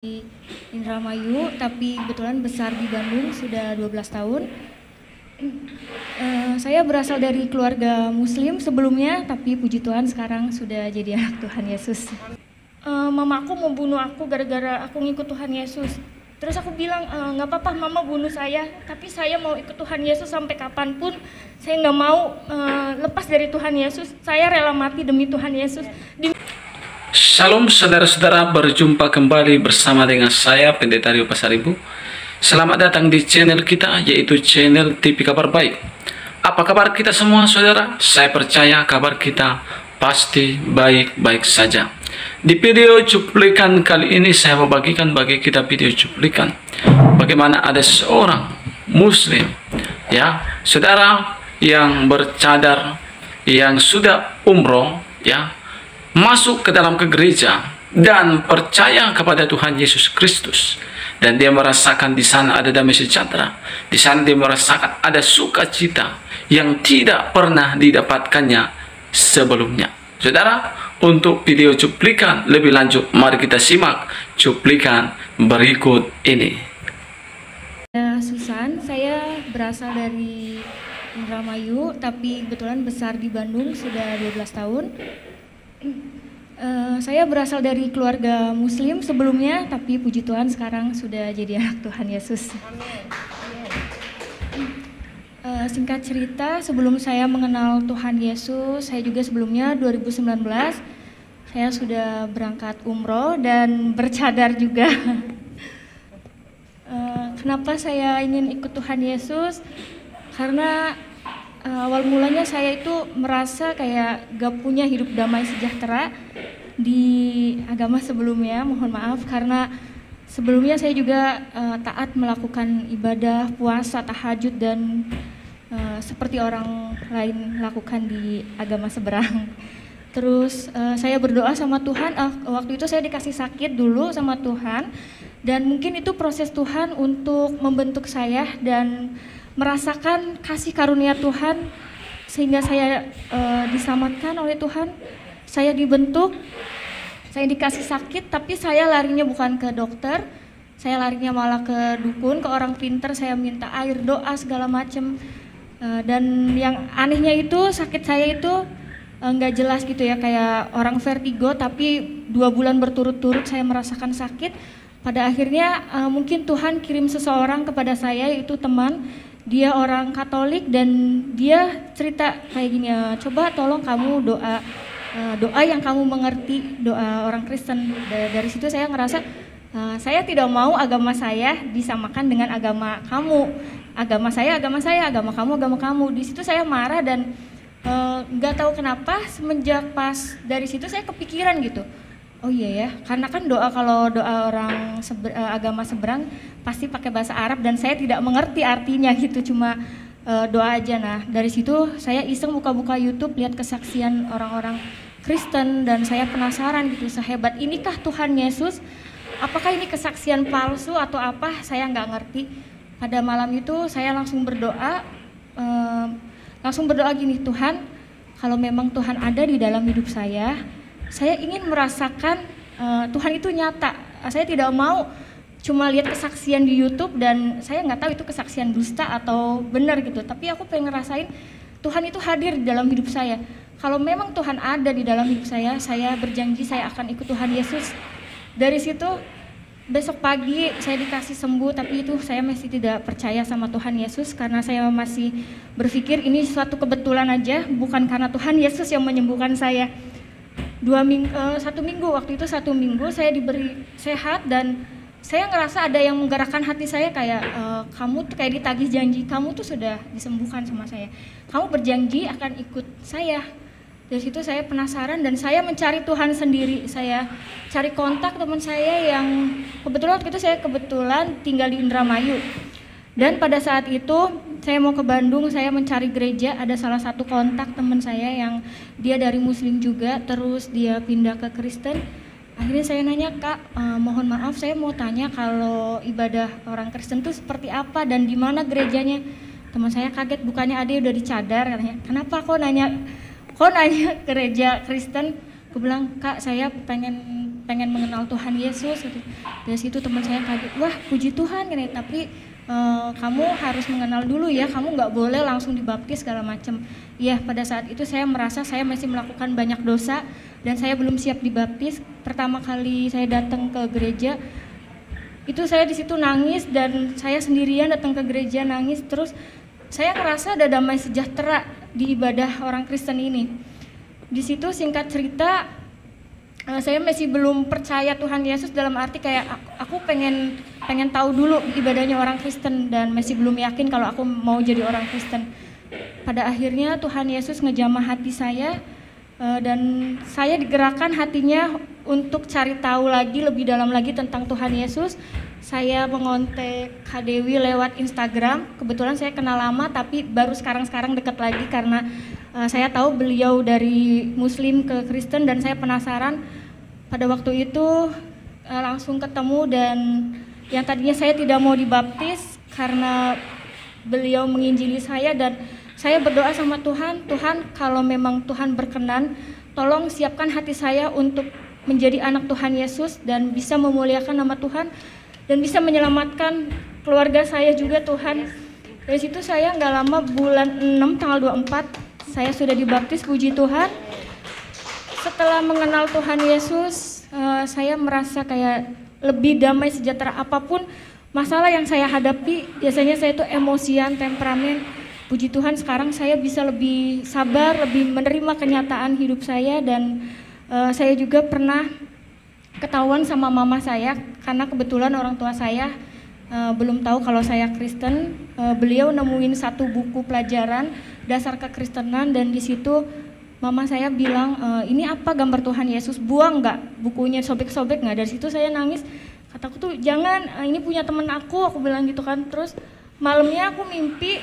di Indramayu, tapi kebetulan besar di Bandung sudah 12 tahun. Saya berasal dari keluarga Muslim sebelumnya, tapi puji Tuhan sekarang sudah jadi anak Tuhan Yesus. Mama aku mau bunuh aku gara-gara aku ngikut Tuhan Yesus. Terus aku bilang, nggak apa-apa mama bunuh saya, tapi saya mau ikut Tuhan Yesus sampai kapanpun. Saya nggak mau lepas dari Tuhan Yesus. Saya rela mati demi Tuhan Yesus. Shalom saudara-saudara, berjumpa kembali bersama dengan saya Pendeta Rio Pasaribu. Selamat datang di channel kita, yaitu channel TV Kabar Baik. Apa kabar kita semua saudara? Saya percaya kabar kita pasti baik-baik saja. Di video cuplikan kali ini saya mau bagikan bagi kita video cuplikan bagaimana ada seorang muslim, ya saudara, yang bercadar, yang sudah umroh, ya, masuk ke dalam gereja dan percaya kepada Tuhan Yesus Kristus, dan dia merasakan di sana ada damai sejahtera, di sana dia merasakan ada sukacita yang tidak pernah didapatkannya sebelumnya. Saudara, untuk video cuplikan lebih lanjut, mari kita simak cuplikan berikut ini. Susan, saya berasal dari Indramayu, tapi kebetulan besar di Bandung sudah 12 tahun. Saya berasal dari keluarga Muslim sebelumnya, tapi puji Tuhan sekarang sudah jadi anak Tuhan Yesus. Singkat cerita, sebelum saya mengenal Tuhan Yesus, saya juga sebelumnya 2019 saya sudah berangkat umroh dan bercadar juga. Kenapa saya ingin ikut Tuhan Yesus? Karena awal mulanya saya itu merasa kayak gak punya hidup damai sejahtera di agama sebelumnya. Mohon maaf karena sebelumnya saya juga taat melakukan ibadah, puasa, tahajud dan seperti orang lain lakukan di agama seberang. Terus saya berdoa sama Tuhan, waktu itu saya dikasih sakit dulu sama Tuhan, dan mungkin itu proses Tuhan untuk membentuk saya dan merasakan kasih karunia Tuhan sehingga saya diselamatkan oleh Tuhan. Saya dibentuk, saya dikasih sakit, tapi saya larinya bukan ke dokter, saya larinya malah ke dukun, ke orang pinter. Saya minta air, doa segala macem. Dan yang anehnya itu sakit saya itu nggak jelas gitu ya, kayak orang vertigo, tapi 2 bulan berturut-turut saya merasakan sakit. Pada akhirnya mungkin Tuhan kirim seseorang kepada saya, yaitu teman. Dia orang Katolik dan dia cerita kayak gini, coba tolong kamu doa yang kamu mengerti, doa orang Kristen. Dari situ saya ngerasa saya tidak mau agama saya disamakan dengan agama kamu. Agama saya, agama kamu. Di situ saya marah dan nggak tahu kenapa semenjak pas dari situ saya kepikiran gitu. Oh iya ya, karena kan kalau doa orang agama seberang pasti pakai bahasa Arab dan saya tidak mengerti artinya gitu, cuma doa aja. Nah dari situ saya iseng buka-buka YouTube, lihat kesaksian orang-orang Kristen dan saya penasaran gitu, sehebat inikah Tuhan Yesus? Apakah ini kesaksian palsu atau apa? Saya nggak ngerti. Pada malam itu saya langsung berdoa gini, Tuhan, kalau memang Tuhan ada di dalam hidup saya ingin merasakan Tuhan itu nyata. Saya tidak mau cuma lihat kesaksian di YouTube dan saya nggak tahu itu kesaksian dusta atau benar gitu. Tapi aku pengen ngerasain Tuhan itu hadir di dalam hidup saya. Kalau memang Tuhan ada di dalam hidup saya berjanji saya akan ikut Tuhan Yesus. Dari situ besok pagi saya dikasih sembuh, tapi itu saya masih tidak percaya sama Tuhan Yesus karena saya masih berpikir ini suatu kebetulan aja, bukan karena Tuhan Yesus yang menyembuhkan saya. 1 minggu waktu itu, 1 minggu saya diberi sehat dan saya ngerasa ada yang menggerakkan hati saya kayak kamu tuh kayak ditagih janji, kamu tuh sudah disembuhkan sama saya, kamu berjanji akan ikut saya. Dari situ saya penasaran dan saya mencari Tuhan sendiri. Saya cari kontak teman saya yang kebetulan waktu itu saya tinggal di Indramayu. Dan pada saat itu saya mau ke Bandung, saya mencari gereja, ada salah satu kontak teman saya yang dia dari Muslim juga, terus dia pindah ke Kristen. Akhirnya saya nanya, Kak, mohon maaf saya mau tanya kalau ibadah orang Kristen itu seperti apa dan di mana gerejanya. Teman saya kaget, bukannya ada udah dicadar, katanya. Kenapa kok nanya gereja Kristen? Aku bilang, Kak, saya pengen pengen mengenal Tuhan Yesus gitu. Dari situ teman saya kaget, wah puji Tuhan kan, tapi kamu harus mengenal dulu ya, kamu nggak boleh langsung dibaptis segala macam. Ya, pada saat itu saya merasa saya masih melakukan banyak dosa dan saya belum siap dibaptis. Pertama kali saya datang ke gereja, itu saya di situ nangis dan saya sendirian datang ke gereja nangis. Terus saya ngerasa ada damai sejahtera di ibadah orang Kristen ini. Di situ singkat cerita, saya masih belum percaya Tuhan Yesus, dalam arti kayak aku pengen tahu dulu ibadahnya orang Kristen dan masih belum yakin kalau aku mau jadi orang Kristen. Pada akhirnya Tuhan Yesus ngejamah hati saya dan saya digerakkan hatinya untuk cari tahu lagi lebih dalam lagi tentang Tuhan Yesus. Saya mengontak Kak Dewi lewat Instagram. Kebetulan saya kenal lama tapi baru sekarang dekat lagi karena saya tahu beliau dari Muslim ke Kristen dan saya penasaran. Pada waktu itu langsung ketemu dan yang tadinya saya tidak mau dibaptis karena beliau menginjili saya, dan saya berdoa sama Tuhan, Tuhan kalau memang Tuhan berkenan, tolong siapkan hati saya untuk menjadi anak Tuhan Yesus dan bisa memuliakan nama Tuhan dan bisa menyelamatkan keluarga saya juga Tuhan. Dari situ saya nggak lama, bulan 6 tanggal 24 saya sudah dibaptis, puji Tuhan. Setelah mengenal Tuhan Yesus, saya merasa kayak lebih damai sejahtera. Apapun masalah yang saya hadapi, biasanya saya itu emosian, temperamen. Puji Tuhan sekarang saya bisa lebih sabar, lebih menerima kenyataan hidup saya. Dan saya juga pernah ketahuan sama mama saya, karena kebetulan orang tua saya belum tahu kalau saya Kristen. Beliau nemuin satu buku pelajaran dasar kekristenan dan di situ mama saya bilang, ini apa gambar Tuhan Yesus, buang nggak bukunya, sobek-sobek nggak. Dari situ saya nangis, kataku tuh jangan, ini punya temen aku bilang gitu kan. Terus malamnya aku mimpi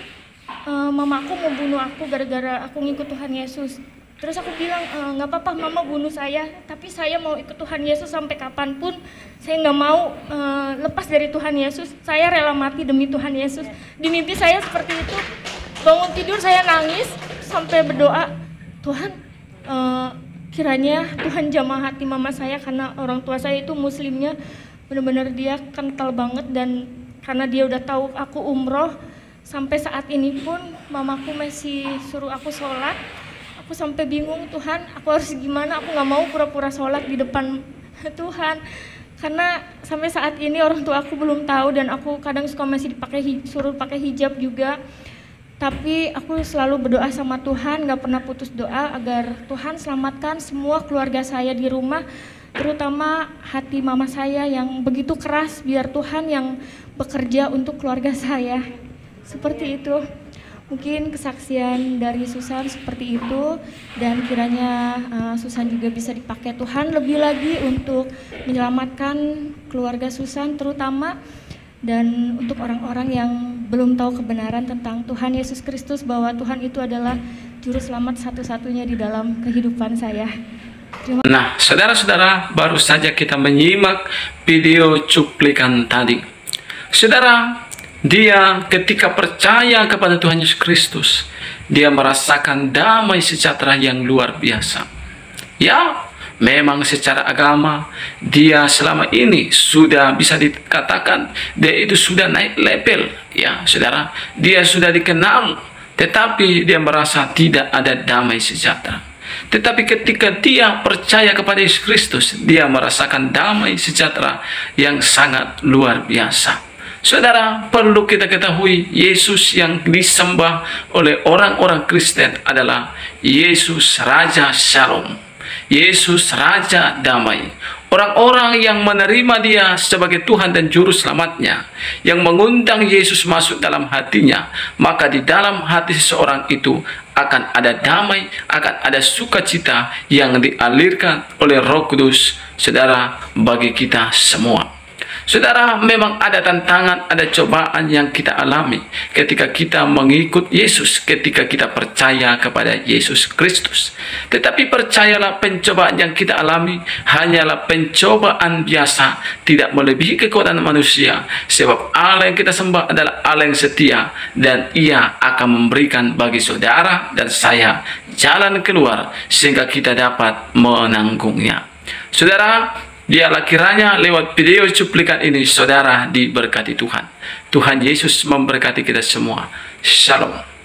mamaku mau bunuh aku gara-gara aku ngikut Tuhan Yesus. Terus aku bilang, nggak apa-apa mama bunuh saya, tapi saya mau ikut Tuhan Yesus sampai kapanpun. Saya nggak mau lepas dari Tuhan Yesus, saya rela mati demi Tuhan Yesus. Di mimpi saya seperti itu, bangun tidur saya nangis sampai berdoa, Tuhan kiranya Tuhan jamah hati mama saya, karena orang tua saya itu muslimnya benar-benar dia kental banget, dan karena dia udah tahu aku umroh, sampai saat ini pun mamaku masih suruh aku sholat. Aku sampai bingung, Tuhan aku harus gimana, aku nggak mau pura-pura sholat di depan Tuhan, karena sampai saat ini orang tua aku belum tahu dan aku kadang suka masih suruh pakai hijab juga. Tapi aku selalu berdoa sama Tuhan, gak pernah putus doa agar Tuhan selamatkan semua keluarga saya di rumah, terutama hati mama saya yang begitu keras, biar Tuhan yang bekerja untuk keluarga saya. Seperti itu, mungkin kesaksian dari Susan seperti itu, dan kiranya Susan juga bisa dipakai Tuhan lebih lagi untuk menyelamatkan keluarga Susan terutama, dan untuk orang-orang yang belum tahu kebenaran tentang Tuhan Yesus Kristus, bahwa Tuhan itu adalah juru selamat satu-satunya di dalam kehidupan saya. Nah, saudara-saudara, baru saja kita menyimak video cuplikan tadi. Saudara, dia ketika percaya kepada Tuhan Yesus Kristus, dia merasakan damai sejahtera yang luar biasa. Ya, memang secara agama dia selama ini sudah bisa dikatakan dia itu sudah naik level, ya saudara, dia sudah dikenal, tetapi dia merasa tidak ada damai sejahtera. Tetapi ketika dia percaya kepada Yesus Kristus, dia merasakan damai sejahtera yang sangat luar biasa. Saudara, perlu kita ketahui, Yesus yang disembah oleh orang-orang Kristen adalah Yesus Raja Shalom, Yesus Raja Damai. Orang-orang yang menerima dia sebagai Tuhan dan Juru Selamatnya, yang mengundang Yesus masuk dalam hatinya, maka di dalam hati seseorang itu akan ada damai, akan ada sukacita yang dialirkan oleh Roh Kudus, saudara, bagi kita semua. Saudara, memang ada tantangan, ada cobaan yang kita alami ketika kita mengikut Yesus, ketika kita percaya kepada Yesus Kristus. Tetapi percayalah, pencobaan yang kita alami hanyalah pencobaan biasa, tidak melebihi kekuatan manusia, sebab Allah yang kita sembah adalah Allah yang setia, dan Ia akan memberikan bagi saudara dan saya jalan keluar sehingga kita dapat menanggungnya. Saudara, Biarlah kiranya lewat video cuplikan ini saudara diberkati Tuhan. Tuhan Yesus memberkati kita semua. Shalom.